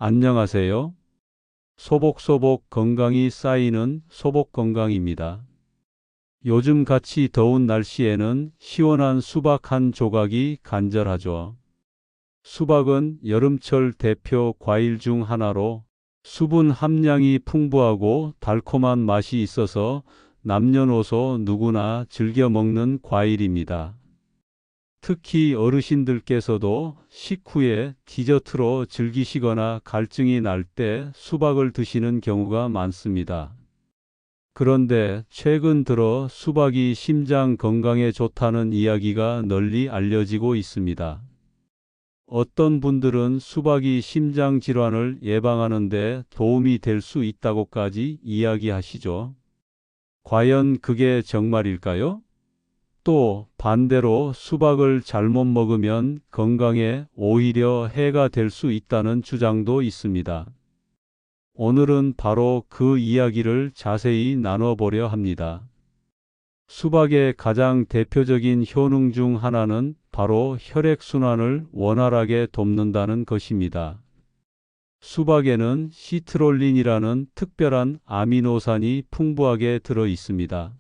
안녕하세요. 소복소복 건강이 쌓이는 소복건강입니다. 요즘 같이 더운 날씨에는 시원한 수박 한 조각이 간절하죠. 수박은 여름철 대표 과일 중 하나로 수분 함량이 풍부하고 달콤한 맛이 있어서 남녀노소 누구나 즐겨 먹는 과일입니다. 특히 어르신들께서도 식후에 디저트로 즐기시거나 갈증이 날 때 수박을 드시는 경우가 많습니다. 그런데 최근 들어 수박이 심장 건강에 좋다는 이야기가 널리 알려지고 있습니다. 어떤 분들은 수박이 심장 질환을 예방하는 데 도움이 될 수 있다고까지 이야기하시죠. 과연 그게 정말일까요? 또 반대로 수박을 잘못 먹으면 건강에 오히려 해가 될 수 있다는 주장도 있습니다. 오늘은 바로 그 이야기를 자세히 나눠보려 합니다. 수박의 가장 대표적인 효능 중 하나는 바로 혈액순환을 원활하게 돕는다는 것입니다. 수박에는 시트롤린이라는 특별한 아미노산이 풍부하게 들어 있습니다.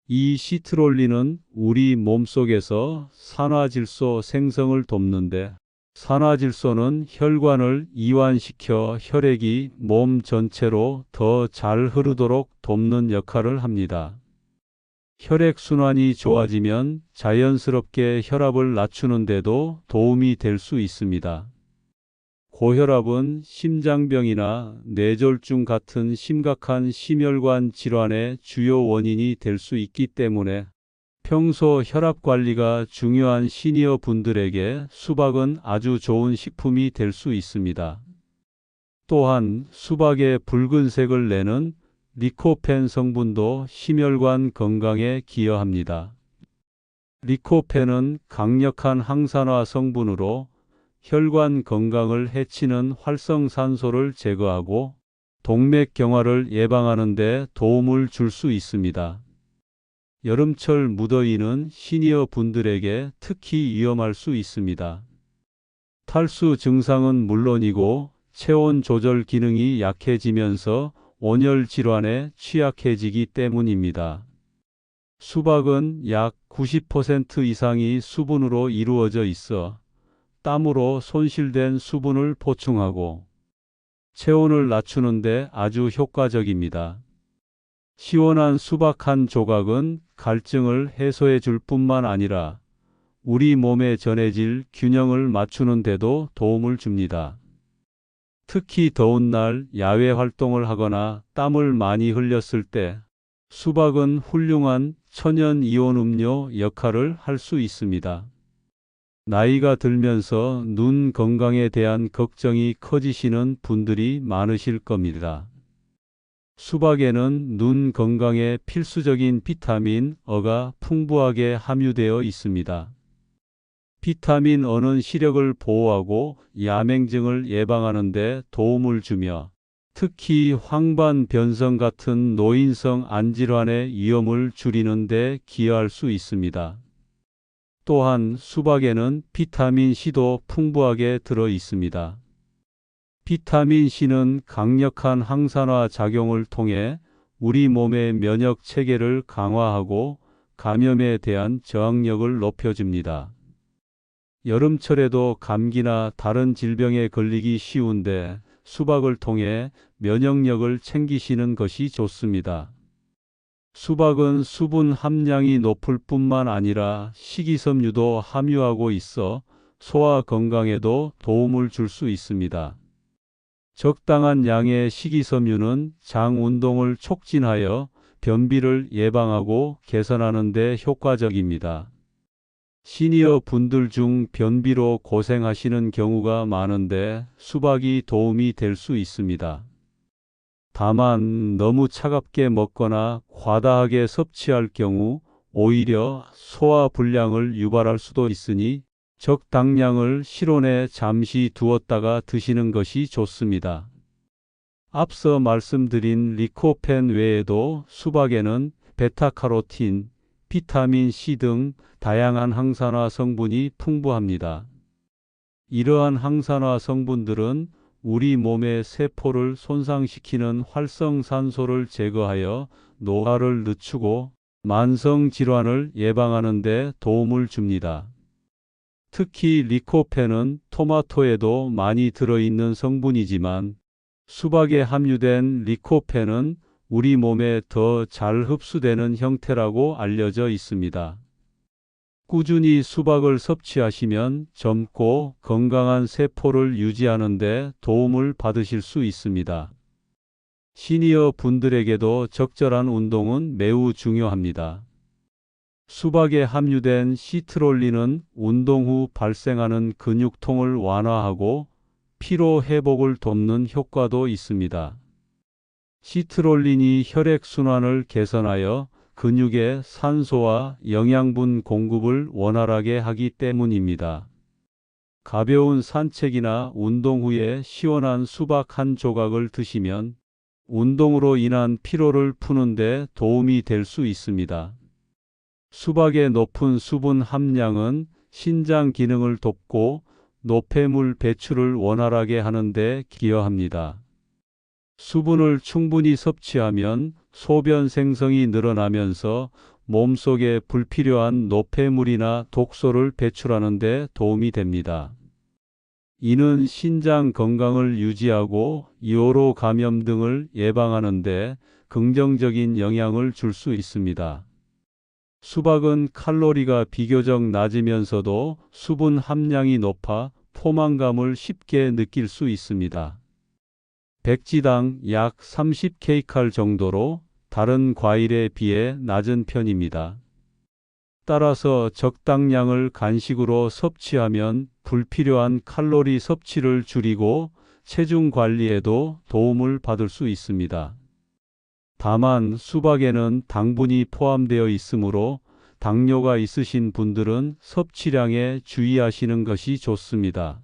이 시트롤린은 우리 몸속에서 산화질소 생성을 돕는데, 산화질소는 혈관을 이완시켜 혈액이 몸 전체로 더 잘 흐르도록 돕는 역할을 합니다. 혈액순환이 좋아지면 자연스럽게 혈압을 낮추는 데도 도움이 될 수 있습니다. 고혈압은 심장병이나 뇌졸중 같은 심각한 심혈관 질환의 주요 원인이 될 수 있기 때문에 평소 혈압 관리가 중요한 시니어 분들에게 수박은 아주 좋은 식품이 될 수 있습니다. 또한 수박의 붉은색을 내는 리코펜 성분도 심혈관 건강에 기여합니다. 리코펜은 강력한 항산화 성분으로 혈관 건강을 해치는 활성산소를 제거하고 동맥경화를 예방하는 데 도움을 줄 수 있습니다. 여름철 무더위는 시니어 분들에게 특히 위험할 수 있습니다. 탈수 증상은 물론이고 체온 조절 기능이 약해지면서 온열 질환에 취약해지기 때문입니다. 수박은 약 90% 이상이 수분으로 이루어져 있어 땀으로 손실된 수분을 보충하고 체온을 낮추는데 아주 효과적입니다. 시원한 수박 한 조각은 갈증을 해소해 줄 뿐만 아니라 우리 몸에 전해질 균형을 맞추는 데도 도움을 줍니다. 특히 더운 날 야외 활동을 하거나 땀을 많이 흘렸을 때 수박은 훌륭한 천연 이온 음료 역할을 할 수 있습니다. 나이가 들면서 눈 건강에 대한 걱정이 커지시는 분들이 많으실 겁니다. 수박에는 눈 건강에 필수적인 비타민 E가 풍부하게 함유되어 있습니다. 비타민 E는 시력을 보호하고 야맹증을 예방하는 데 도움을 주며 특히 황반변성 같은 노인성 안질환의 위험을 줄이는 데 기여할 수 있습니다. 또한 수박에는 비타민 C도 풍부하게 들어 있습니다. 비타민 C는 강력한 항산화 작용을 통해 우리 몸의 면역 체계를 강화하고 감염에 대한 저항력을 높여줍니다. 여름철에도 감기나 다른 질병에 걸리기 쉬운데 수박을 통해 면역력을 챙기시는 것이 좋습니다. 수박은 수분 함량이 높을 뿐만 아니라 식이섬유도 함유하고 있어 소화 건강에도 도움을 줄 수 있습니다. 적당한 양의 식이섬유는 장 운동을 촉진하여 변비를 예방하고 개선하는 데 효과적입니다. 시니어 분들 중 변비로 고생하시는 경우가 많은데 수박이 도움이 될 수 있습니다. 다만 너무 차갑게 먹거나 과다하게 섭취할 경우 오히려 소화 불량을 유발할 수도 있으니 적당량을 실온에 잠시 두었다가 드시는 것이 좋습니다. 앞서 말씀드린 리코펜 외에도 수박에는 베타카로틴, 비타민 C 등 다양한 항산화 성분이 풍부합니다. 이러한 항산화 성분들은 우리 몸의 세포를 손상시키는 활성산소를 제거하여 노화를 늦추고 만성 질환을 예방하는 데 도움을 줍니다. 특히 리코펜은 토마토에도 많이 들어있는 성분이지만 수박에 함유된 리코펜은 우리 몸에 더 잘 흡수되는 형태라고 알려져 있습니다. 꾸준히 수박을 섭취하시면 젊고 건강한 세포를 유지하는 데 도움을 받으실 수 있습니다. 시니어 분들에게도 적절한 운동은 매우 중요합니다. 수박에 함유된 시트롤린은 운동 후 발생하는 근육통을 완화하고 피로 회복을 돕는 효과도 있습니다. 시트롤린이 혈액순환을 개선하여 근육에 산소와 영양분 공급을 원활하게 하기 때문입니다. 가벼운 산책이나 운동 후에 시원한 수박 한 조각을 드시면 운동으로 인한 피로를 푸는 데 도움이 될 수 있습니다. 수박의 높은 수분 함량은 신장 기능을 돕고 노폐물 배출을 원활하게 하는 데 기여합니다. 수분을 충분히 섭취하면 소변 생성이 늘어나면서 몸속에 불필요한 노폐물이나 독소를 배출하는 데 도움이 됩니다. 이는 신장 건강을 유지하고 요로 감염 등을 예방하는 데 긍정적인 영향을 줄 수 있습니다. 수박은 칼로리가 비교적 낮으면서도 수분 함량이 높아 포만감을 쉽게 느낄 수 있습니다. 백지당 약 30kcal 정도로 다른 과일에 비해 낮은 편입니다. 따라서 적당량을 간식으로 섭취하면 불필요한 칼로리 섭취를 줄이고 체중 관리에도 도움을 받을 수 있습니다. 다만 수박에는 당분이 포함되어 있으므로 당뇨가 있으신 분들은 섭취량에 주의하시는 것이 좋습니다.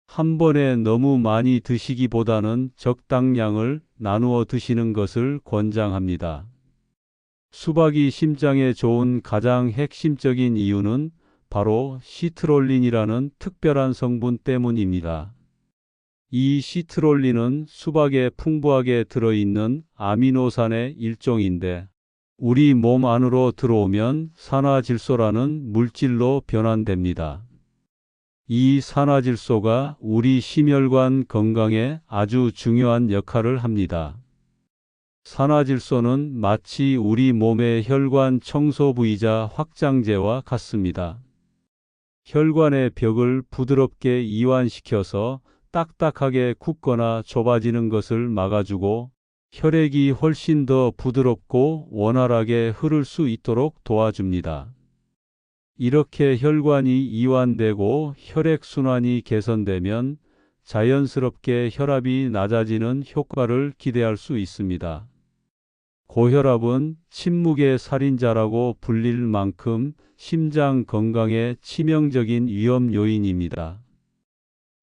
한 번에 너무 많이 드시기보다는 적당량을 나누어 드시는 것을 권장합니다. 수박이 심장에 좋은 가장 핵심적인 이유는 바로 시트롤린이라는 특별한 성분 때문입니다. 이 시트롤린은 수박에 풍부하게 들어있는 아미노산의 일종인데 우리 몸 안으로 들어오면 산화질소라는 물질로 변환됩니다. 이 산화질소가 우리 심혈관 건강에 아주 중요한 역할을 합니다. 산화질소는 마치 우리 몸의 혈관 청소부이자 확장제와 같습니다. 혈관의 벽을 부드럽게 이완시켜서 딱딱하게 굳거나 좁아지는 것을 막아주고 혈액이 훨씬 더 부드럽고 원활하게 흐를 수 있도록 도와줍니다. 이렇게 혈관이 이완되고 혈액순환이 개선되면 자연스럽게 혈압이 낮아지는 효과를 기대할 수 있습니다. 고혈압은 침묵의 살인자라고 불릴 만큼 심장 건강에 치명적인 위험 요인입니다.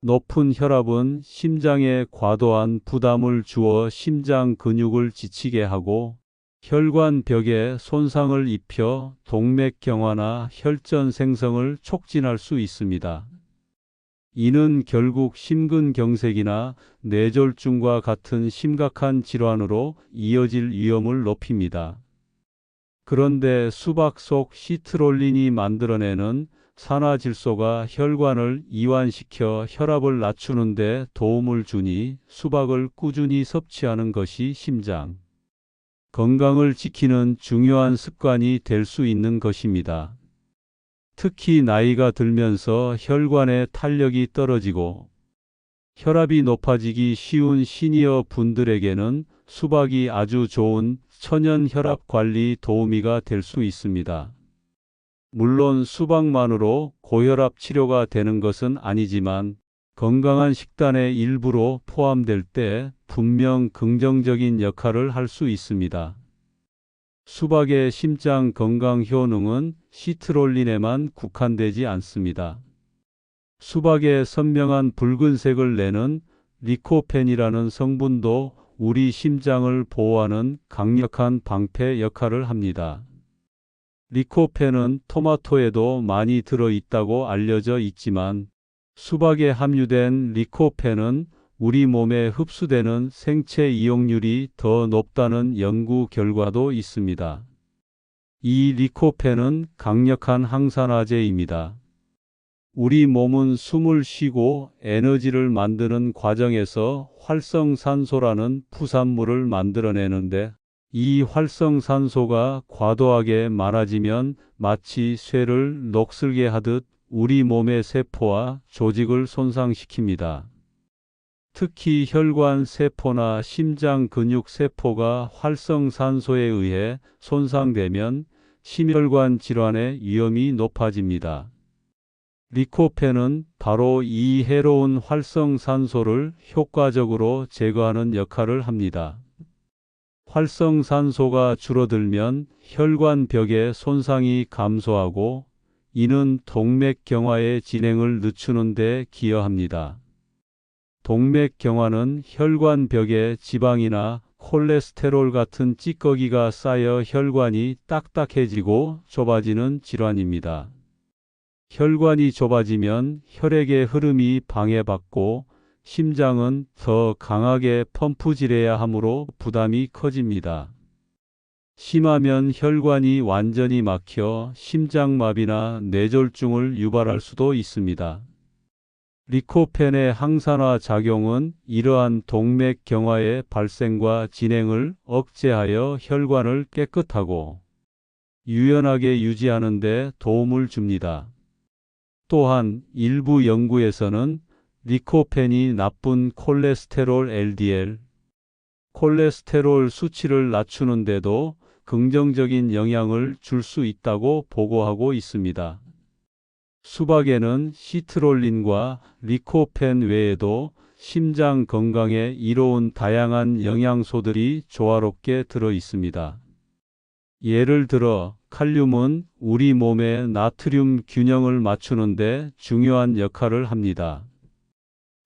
높은 혈압은 심장에 과도한 부담을 주어 심장 근육을 지치게 하고 혈관벽에 손상을 입혀 동맥경화나 혈전 생성을 촉진할 수 있습니다. 이는 결국 심근경색이나 뇌졸중과 같은 심각한 질환으로 이어질 위험을 높입니다. 그런데 수박 속 시트롤린이 만들어내는 산화질소가 혈관을 이완시켜 혈압을 낮추는 데 도움을 주니 수박을 꾸준히 섭취하는 것이 심장 건강을 지키는 중요한 습관이 될 수 있는 것입니다. 특히 나이가 들면서 혈관의 탄력이 떨어지고 혈압이 높아지기 쉬운 시니어 분들에게는 수박이 아주 좋은 천연 혈압 관리 도우미가 될 수 있습니다. 물론 수박만으로 고혈압 치료가 되는 것은 아니지만 건강한 식단의 일부로 포함될 때 분명 긍정적인 역할을 할 수 있습니다. 수박의 심장 건강 효능은 시트롤린에만 국한되지 않습니다. 수박의 선명한 붉은색을 내는 리코펜이라는 성분도 우리 심장을 보호하는 강력한 방패 역할을 합니다. 리코펜은 토마토에도 많이 들어있다고 알려져 있지만 수박에 함유된 리코펜은 우리 몸에 흡수되는 생체 이용률이 더 높다는 연구 결과도 있습니다. 이 리코펜은 강력한 항산화제입니다. 우리 몸은 숨을 쉬고 에너지를 만드는 과정에서 활성산소라는 부산물을 만들어내는데, 이 활성산소가 과도하게 많아지면 마치 쇠를 녹슬게 하듯 우리 몸의 세포와 조직을 손상시킵니다. 특히 혈관 세포나 심장 근육 세포가 활성산소에 의해 손상되면 심혈관 질환의 위험이 높아집니다. 리코펜은 바로 이 해로운 활성산소를 효과적으로 제거하는 역할을 합니다. 활성산소가 줄어들면 혈관벽의 손상이 감소하고, 이는 동맥경화의 진행을 늦추는 데 기여합니다. 동맥경화는 혈관벽에 지방이나 콜레스테롤 같은 찌꺼기가 쌓여 혈관이 딱딱해지고 좁아지는 질환입니다. 혈관이 좁아지면 혈액의 흐름이 방해받고 심장은 더 강하게 펌프질해야 하므로 부담이 커집니다. 심하면 혈관이 완전히 막혀 심장마비나 뇌졸중을 유발할 수도 있습니다. 리코펜의 항산화 작용은 이러한 동맥경화의 발생과 진행을 억제하여 혈관을 깨끗하고 유연하게 유지하는 데 도움을 줍니다. 또한 일부 연구에서는 리코펜이 나쁜 콜레스테롤 LDL, 콜레스테롤 수치를 낮추는 데도 긍정적인 영향을 줄 수 있다고 보고하고 있습니다. 수박에는 시트롤린과 리코펜 외에도 심장 건강에 이로운 다양한 영양소들이 조화롭게 들어 있습니다. 예를 들어 칼륨은 우리 몸의 나트륨 균형을 맞추는 데 중요한 역할을 합니다.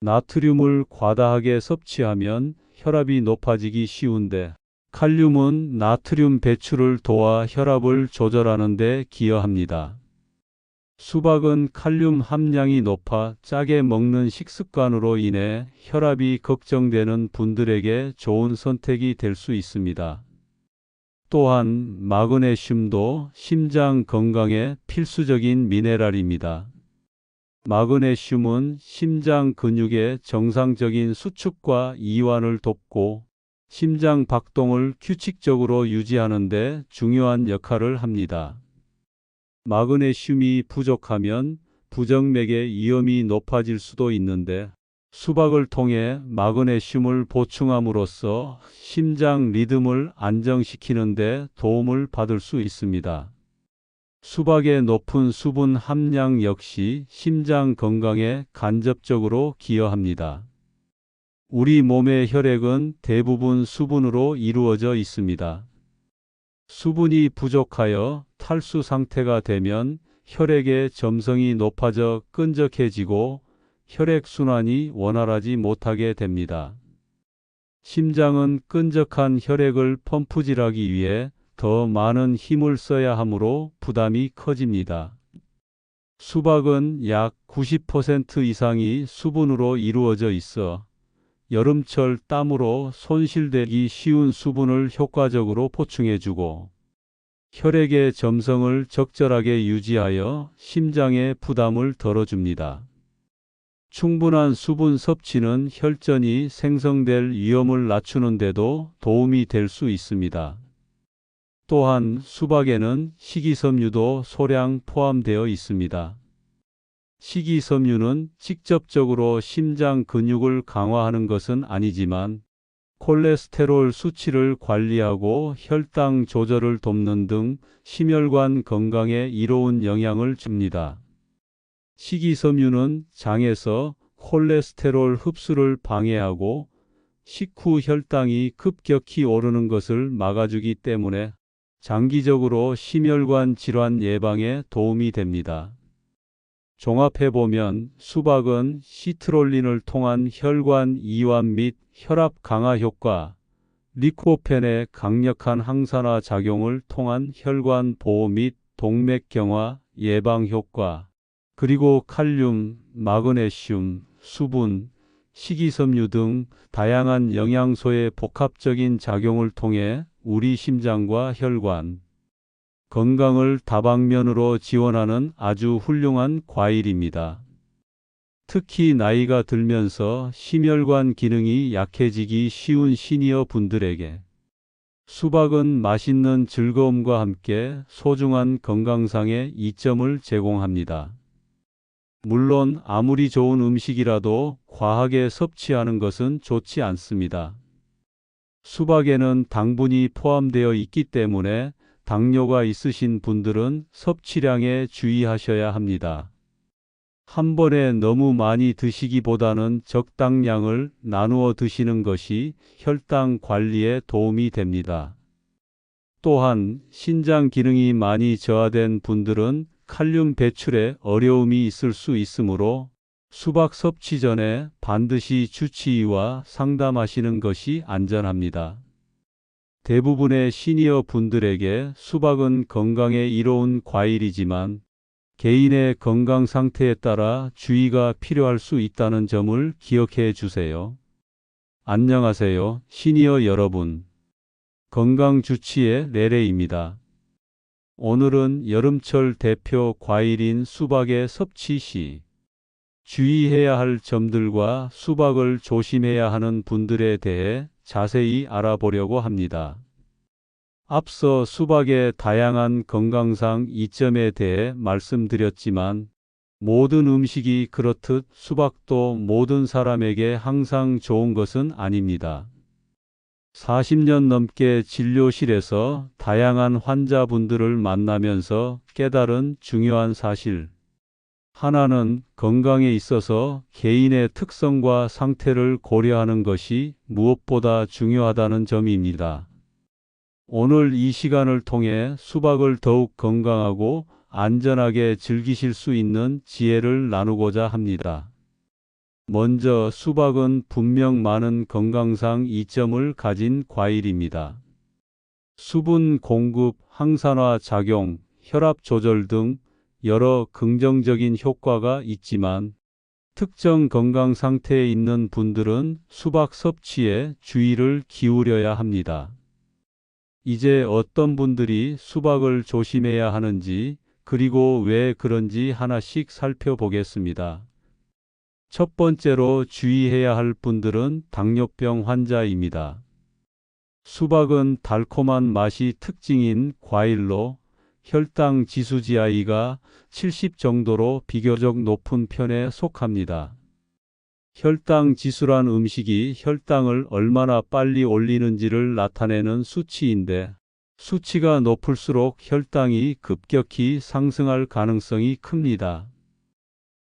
나트륨을 과다하게 섭취하면 혈압이 높아지기 쉬운데, 칼륨은 나트륨 배출을 도와 혈압을 조절하는 데 기여합니다. 수박은 칼륨 함량이 높아 짜게 먹는 식습관으로 인해 혈압이 걱정되는 분들에게 좋은 선택이 될 수 있습니다. 또한 마그네슘도 심장 건강에 필수적인 미네랄입니다. 마그네슘은 심장 근육의 정상적인 수축과 이완을 돕고 심장 박동을 규칙적으로 유지하는 데 중요한 역할을 합니다. 마그네슘이 부족하면 부정맥의 위험이 높아질 수도 있는데, 수박을 통해 마그네슘을 보충함으로써 심장 리듬을 안정시키는 데 도움을 받을 수 있습니다. 수박의 높은 수분 함량 역시 심장 건강에 간접적으로 기여합니다. 우리 몸의 혈액은 대부분 수분으로 이루어져 있습니다. 수분이 부족하여 탈수 상태가 되면 혈액의 점성이 높아져 끈적해지고 혈액순환이 원활하지 못하게 됩니다. 심장은 끈적한 혈액을 펌프질하기 위해 더 많은 힘을 써야 하므로 부담이 커집니다. 수박은 약 90% 이상이 수분으로 이루어져 있어 여름철 땀으로 손실되기 쉬운 수분을 효과적으로 보충해주고, 혈액의 점성을 적절하게 유지하여 심장의 부담을 덜어줍니다. 충분한 수분 섭취는 혈전이 생성될 위험을 낮추는 데도 도움이 될 수 있습니다. 또한 수박에는 식이섬유도 소량 포함되어 있습니다. 식이섬유는 직접적으로 심장 근육을 강화하는 것은 아니지만 콜레스테롤 수치를 관리하고 혈당 조절을 돕는 등 심혈관 건강에 이로운 영향을 줍니다. 식이섬유는 장에서 콜레스테롤 흡수를 방해하고 식후 혈당이 급격히 오르는 것을 막아주기 때문에 장기적으로 심혈관 질환 예방에 도움이 됩니다. 종합해보면 수박은 시트롤린을 통한 혈관 이완 및 혈압 강화 효과, 리코펜의 강력한 항산화 작용을 통한 혈관 보호 및 동맥경화 예방 효과, 그리고 칼륨, 마그네슘, 수분, 식이섬유 등 다양한 영양소의 복합적인 작용을 통해 우리 심장과 혈관, 건강을 다방면으로 지원하는 아주 훌륭한 과일입니다. 특히 나이가 들면서 심혈관 기능이 약해지기 쉬운 시니어 분들에게 수박은 맛있는 즐거움과 함께 소중한 건강상의 이점을 제공합니다. 물론 아무리 좋은 음식이라도 과하게 섭취하는 것은 좋지 않습니다. 수박에는 당분이 포함되어 있기 때문에 당뇨가 있으신 분들은 섭취량에 주의하셔야 합니다. 한 번에 너무 많이 드시기보다는 적당량을 나누어 드시는 것이 혈당 관리에 도움이 됩니다. 또한 신장 기능이 많이 저하된 분들은 칼륨 배출에 어려움이 있을 수 있으므로 수박 섭취 전에 반드시 주치의와 상담하시는 것이 안전합니다. 대부분의 시니어 분들에게 수박은 건강에 이로운 과일이지만 개인의 건강 상태에 따라 주의가 필요할 수 있다는 점을 기억해 주세요. 안녕하세요, 시니어 여러분. 건강주치의 레레입니다. 오늘은 여름철 대표 과일인 수박의 섭취 시 주의해야 할 점들과 수박을 조심해야 하는 분들에 대해 자세히 알아보려고 합니다. 앞서 수박의 다양한 건강상 이점에 대해 말씀드렸지만 모든 음식이 그렇듯 수박도 모든 사람에게 항상 좋은 것은 아닙니다. 40년 넘게 진료실에서 다양한 환자분들을 만나면서 깨달은 중요한 사실. 하나는 건강에 있어서 개인의 특성과 상태를 고려하는 것이 무엇보다 중요하다는 점입니다. 오늘 이 시간을 통해 수박을 더욱 건강하고 안전하게 즐기실 수 있는 지혜를 나누고자 합니다. 먼저 수박은 분명 많은 건강상 이점을 가진 과일입니다. 수분 공급, 항산화 작용, 혈압 조절 등 여러 긍정적인 효과가 있지만 특정 건강 상태에 있는 분들은 수박 섭취에 주의를 기울여야 합니다. 이제 어떤 분들이 수박을 조심해야 하는지 그리고 왜 그런지 하나씩 살펴보겠습니다. 첫 번째로 주의해야 할 분들은 당뇨병 환자입니다. 수박은 달콤한 맛이 특징인 과일로 혈당 지수 GI가 70 정도로 비교적 높은 편에 속합니다. 혈당 지수란 음식이 혈당을 얼마나 빨리 올리는지를 나타내는 수치인데 수치가 높을수록 혈당이 급격히 상승할 가능성이 큽니다.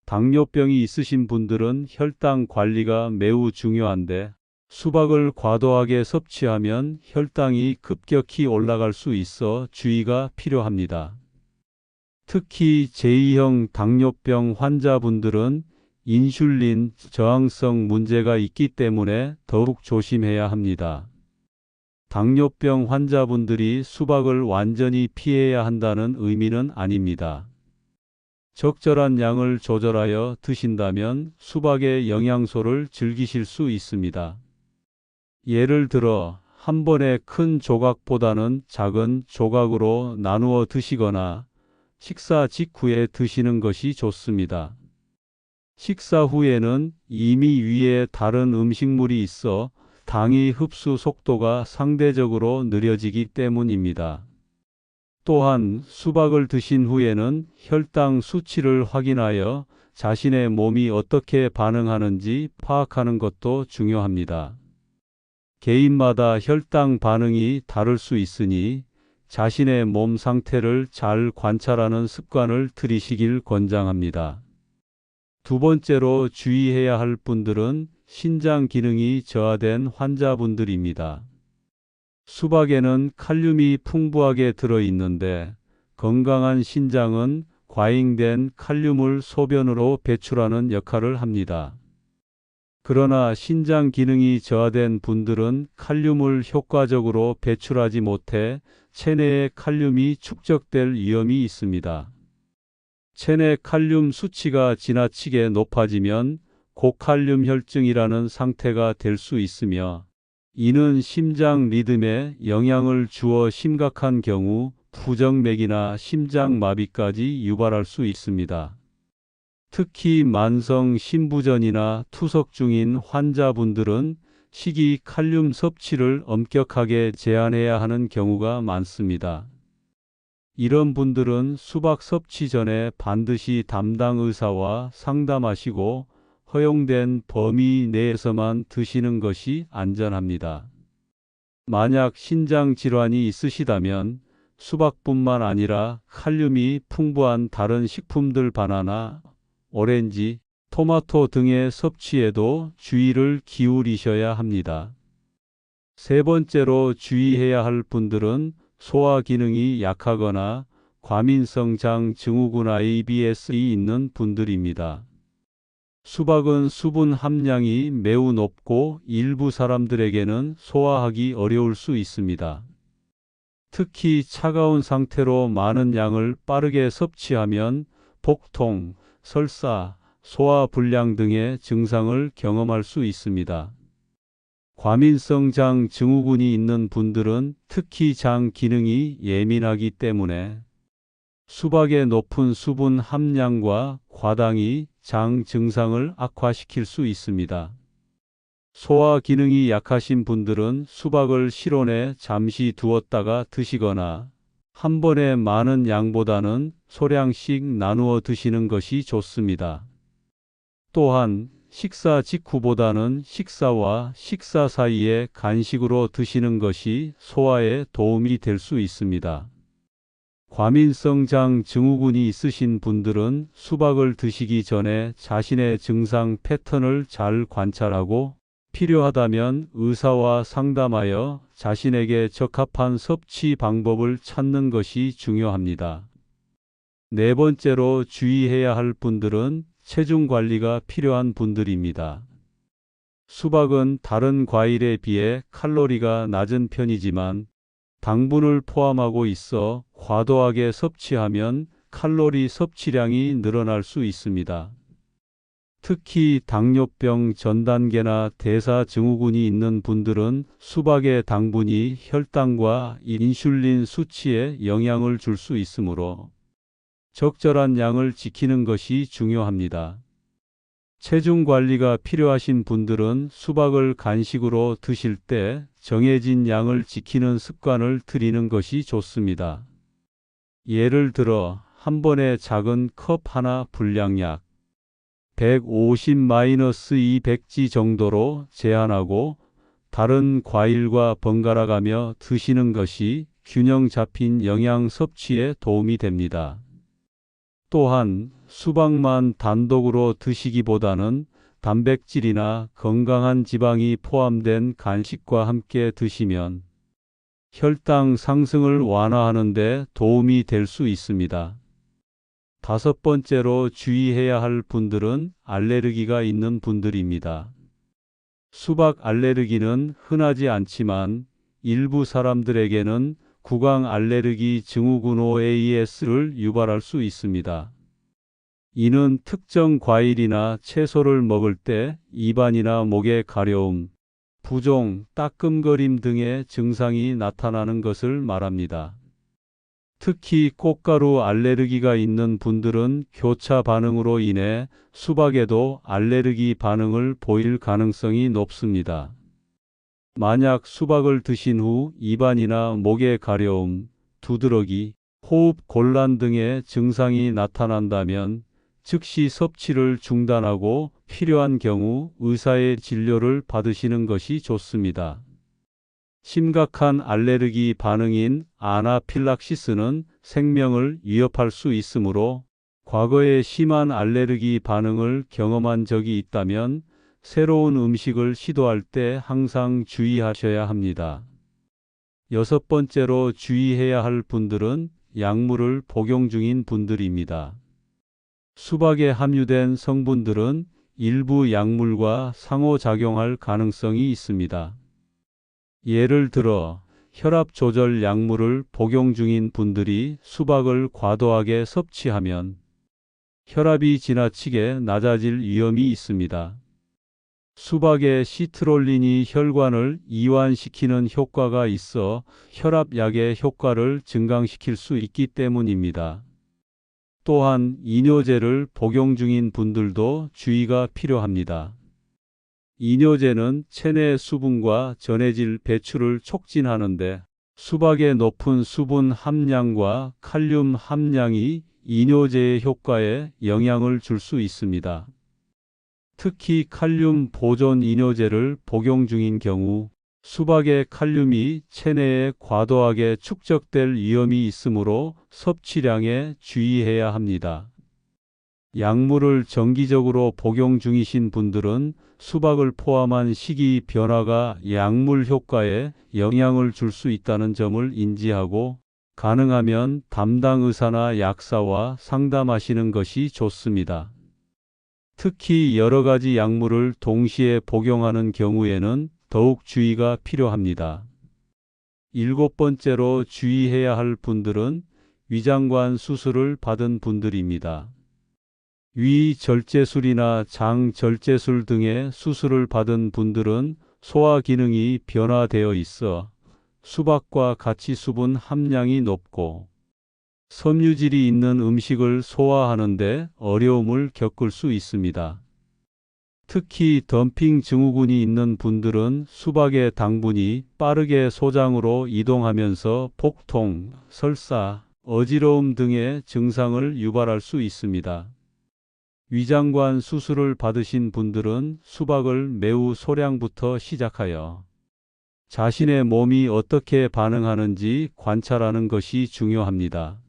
당뇨병이 있으신 분들은 혈당 관리가 매우 중요한데 수박을 과도하게 섭취하면 혈당이 급격히 올라갈 수 있어 주의가 필요합니다. 특히 제2형 당뇨병 환자분들은 인슐린 저항성 문제가 있기 때문에 더욱 조심해야 합니다. 당뇨병 환자분들이 수박을 완전히 피해야 한다는 의미는 아닙니다. 적절한 양을 조절하여 드신다면 수박의 영양소를 즐기실 수 있습니다. 예를 들어 한 번에 큰 조각보다는 작은 조각으로 나누어 드시거나 식사 직후에 드시는 것이 좋습니다. 식사 후에는 이미 위에 다른 음식물이 있어 당의 흡수 속도가 상대적으로 느려지기 때문입니다. 또한 수박을 드신 후에는 혈당 수치를 확인하여 자신의 몸이 어떻게 반응하는지 파악하는 것도 중요합니다. 개인마다 혈당 반응이 다를 수 있으니 자신의 몸 상태를 잘 관찰하는 습관을 들이시길 권장합니다. 두 번째로 주의해야 할 분들은 신장 기능이 저하된 환자분들입니다. 수박에는 칼륨이 풍부하게 들어있는데 건강한 신장은 과잉된 칼륨을 소변으로 배출하는 역할을 합니다. 그러나 신장 기능이 저하된 분들은 칼륨을 효과적으로 배출하지 못해 체내에 칼륨이 축적될 위험이 있습니다. 체내 칼륨 수치가 지나치게 높아지면 고칼륨 혈증이라는 상태가 될 수 있으며, 이는 심장 리듬에 영향을 주어 심각한 경우 부정맥이나 심장마비까지 유발할 수 있습니다. 특히 만성 심부전이나 투석 중인 환자분들은 식이 칼륨 섭취를 엄격하게 제한해야 하는 경우가 많습니다. 이런 분들은 수박 섭취 전에 반드시 담당 의사와 상담하시고 허용된 범위 내에서만 드시는 것이 안전합니다. 만약 신장 질환이 있으시다면 수박뿐만 아니라 칼륨이 풍부한 다른 식품들 바나나, 오렌지, 토마토 등의 섭취에도 주의를 기울이셔야 합니다. 세 번째로 주의해야 할 분들은 소화 기능이 약하거나 과민성 장 증후군 IBS이 있는 분들입니다. 수박은 수분 함량이 매우 높고 일부 사람들에게는 소화하기 어려울 수 있습니다. 특히 차가운 상태로 많은 양을 빠르게 섭취하면 복통, 설사, 소화불량 등의 증상을 경험할 수 있습니다. 과민성 장 증후군이 있는 분들은 특히 장 기능이 예민하기 때문에 수박의 높은 수분 함량과 과당이 장 증상을 악화시킬 수 있습니다. 소화 기능이 약하신 분들은 수박을 실온에 잠시 두었다가 드시거나 한 번에 많은 양보다는 소량씩 나누어 드시는 것이 좋습니다. 또한 식사 직후보다는 식사와 식사 사이에 간식으로 드시는 것이 소화에 도움이 될 수 있습니다. 과민성 장 증후군이 있으신 분들은 수박을 드시기 전에 자신의 증상 패턴을 잘 관찰하고 필요하다면 의사와 상담하여 자신에게 적합한 섭취 방법을 찾는 것이 중요합니다. 네 번째로 주의해야 할 분들은 체중 관리가 필요한 분들입니다. 수박은 다른 과일에 비해 칼로리가 낮은 편이지만 당분을 포함하고 있어 과도하게 섭취하면 칼로리 섭취량이 늘어날 수 있습니다. 특히 당뇨병 전 단계나 대사증후군이 있는 분들은 수박의 당분이 혈당과 인슐린 수치에 영향을 줄 수 있으므로 적절한 양을 지키는 것이 중요합니다. 체중 관리가 필요하신 분들은 수박을 간식으로 드실 때 정해진 양을 지키는 습관을 들이는 것이 좋습니다. 예를 들어 한 번에 작은 컵 하나 분량약 150-200G 정도로 제한하고 다른 과일과 번갈아가며 드시는 것이 균형 잡힌 영양 섭취에 도움이 됩니다. 또한 수박만 단독으로 드시기보다는 단백질이나 건강한 지방이 포함된 간식과 함께 드시면 혈당 상승을 완화하는 데 도움이 될 수 있습니다. 다섯 번째로 주의해야 할 분들은 알레르기가 있는 분들입니다. 수박 알레르기는 흔하지 않지만 일부 사람들에게는 구강 알레르기 증후군 OAS를 유발할 수 있습니다. 이는 특정 과일이나 채소를 먹을 때 입안이나 목의 가려움, 부종, 따끔거림 등의 증상이 나타나는 것을 말합니다. 특히 꽃가루 알레르기가 있는 분들은 교차 반응으로 인해 수박에도 알레르기 반응을 보일 가능성이 높습니다. 만약 수박을 드신 후 입안이나 목의 가려움, 두드러기, 호흡 곤란 등의 증상이 나타난다면 즉시 섭취를 중단하고 필요한 경우 의사의 진료를 받으시는 것이 좋습니다. 심각한 알레르기 반응인 아나필락시스는 생명을 위협할 수 있으므로 과거에 심한 알레르기 반응을 경험한 적이 있다면 새로운 음식을 시도할 때 항상 주의하셔야 합니다. 여섯 번째로 주의해야 할 분들은 약물을 복용 중인 분들입니다. 수박에 함유된 성분들은 일부 약물과 상호작용할 가능성이 있습니다. 예를 들어 혈압 조절 약물을 복용 중인 분들이 수박을 과도하게 섭취하면 혈압이 지나치게 낮아질 위험이 있습니다. 수박의 시트롤린이 혈관을 이완시키는 효과가 있어 혈압약의 효과를 증강시킬 수 있기 때문입니다. 또한 이뇨제를 복용 중인 분들도 주의가 필요합니다. 이뇨제는 체내 수분과 전해질 배출을 촉진하는데 수박의 높은 수분 함량과 칼륨 함량이 이뇨제의 효과에 영향을 줄 수 있습니다. 특히 칼륨 보존 이뇨제를 복용 중인 경우 수박의 칼륨이 체내에 과도하게 축적될 위험이 있으므로 섭취량에 주의해야 합니다. 약물을 정기적으로 복용 중이신 분들은 수박을 포함한 식이 변화가 약물 효과에 영향을 줄 수 있다는 점을 인지하고 가능하면 담당 의사나 약사와 상담하시는 것이 좋습니다. 특히 여러 가지 약물을 동시에 복용하는 경우에는 더욱 주의가 필요합니다. 7번째로 주의해야 할 분들은 위장관 수술을 받은 분들입니다. 위절제술이나 장절제술 등의 수술을 받은 분들은 소화 기능이 변화되어 있어 수박과 같이 수분 함량이 높고 섬유질이 있는 음식을 소화하는데 어려움을 겪을 수 있습니다. 특히 덤핑 증후군이 있는 분들은 수박의 당분이 빠르게 소장으로 이동하면서 복통, 설사, 어지러움 등의 증상을 유발할 수 있습니다. 위장관 수술을 받으신 분들은 수박을 매우 소량부터 시작하여 자신의 몸이 어떻게 반응하는지 관찰하는 것이 중요합니다.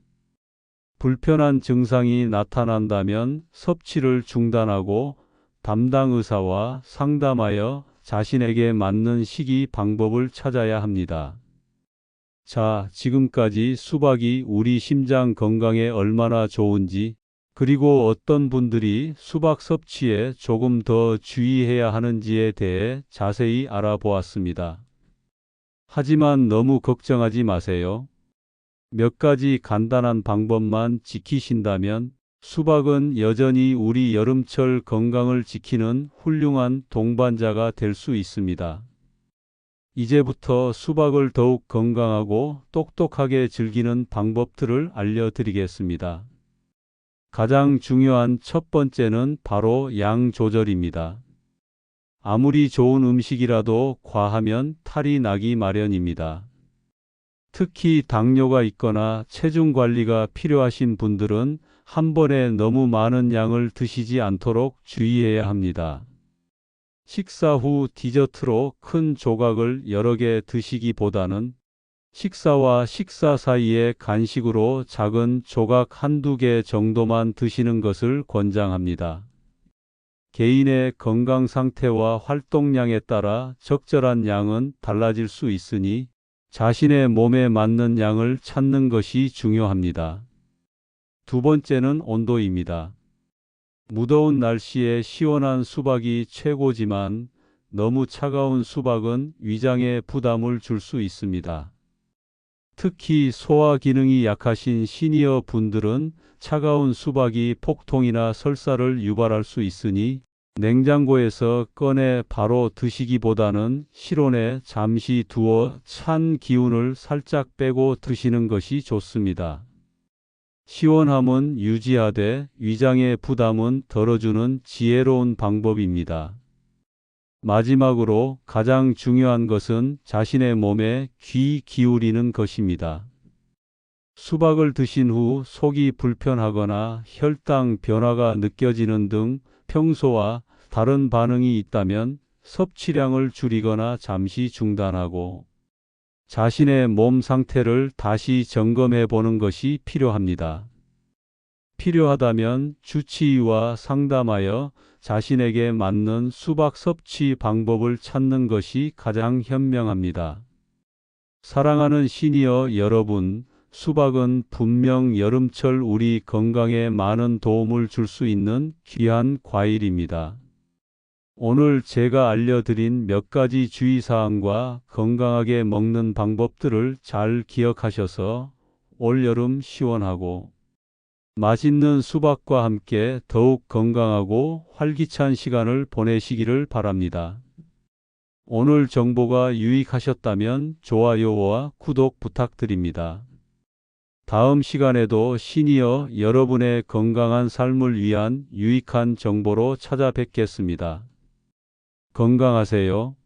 불편한 증상이 나타난다면 섭취를 중단하고 담당 의사와 상담하여 자신에게 맞는 식이 방법을 찾아야 합니다. 자, 지금까지 수박이 우리 심장 건강에 얼마나 좋은지, 그리고 어떤 분들이 수박 섭취에 조금 더 주의해야 하는지에 대해 자세히 알아보았습니다. 하지만 너무 걱정하지 마세요. 몇 가지 간단한 방법만 지키신다면 수박은 여전히 우리 여름철 건강을 지키는 훌륭한 동반자가 될 수 있습니다. 이제부터 수박을 더욱 건강하고 똑똑하게 즐기는 방법들을 알려드리겠습니다. 가장 중요한 첫 번째는 바로 양 조절입니다. 아무리 좋은 음식이라도 과하면 탈이 나기 마련입니다. 특히 당뇨가 있거나 체중 관리가 필요하신 분들은 한 번에 너무 많은 양을 드시지 않도록 주의해야 합니다. 식사 후 디저트로 큰 조각을 여러 개 드시기보다는 식사와 식사 사이에 간식으로 작은 조각 한두 개 정도만 드시는 것을 권장합니다. 개인의 건강 상태와 활동량에 따라 적절한 양은 달라질 수 있으니 자신의 몸에 맞는 양을 찾는 것이 중요합니다. 두 번째는 온도입니다. 무더운 날씨에 시원한 수박이 최고지만 너무 차가운 수박은 위장에 부담을 줄 수 있습니다. 특히 소화 기능이 약하신 시니어 분들은 차가운 수박이 폭통이나 설사를 유발할 수 있으니 냉장고에서 꺼내 바로 드시기보다는 실온에 잠시 두어 찬 기운을 살짝 빼고 드시는 것이 좋습니다. 시원함은 유지하되 위장의 부담은 덜어주는 지혜로운 방법입니다. 마지막으로 가장 중요한 것은 자신의 몸에 귀 기울이는 것입니다. 수박을 드신 후 속이 불편하거나 혈당 변화가 느껴지는 등 평소와 다른 반응이 있다면 섭취량을 줄이거나 잠시 중단하고 자신의 몸 상태를 다시 점검해 보는 것이 필요합니다. 필요하다면 주치의와 상담하여 자신에게 맞는 수박 섭취 방법을 찾는 것이 가장 현명합니다. 사랑하는 시니어 여러분, 수박은 분명 여름철 우리 건강에 많은 도움을 줄 수 있는 귀한 과일입니다. 오늘 제가 알려드린 몇 가지 주의사항과 건강하게 먹는 방법들을 잘 기억하셔서 올여름 시원하고 맛있는 수박과 함께 더욱 건강하고 활기찬 시간을 보내시기를 바랍니다. 오늘 정보가 유익하셨다면 좋아요와 구독 부탁드립니다. 다음 시간에도 시니어 여러분의 건강한 삶을 위한 유익한 정보로 찾아뵙겠습니다. 건강하세요.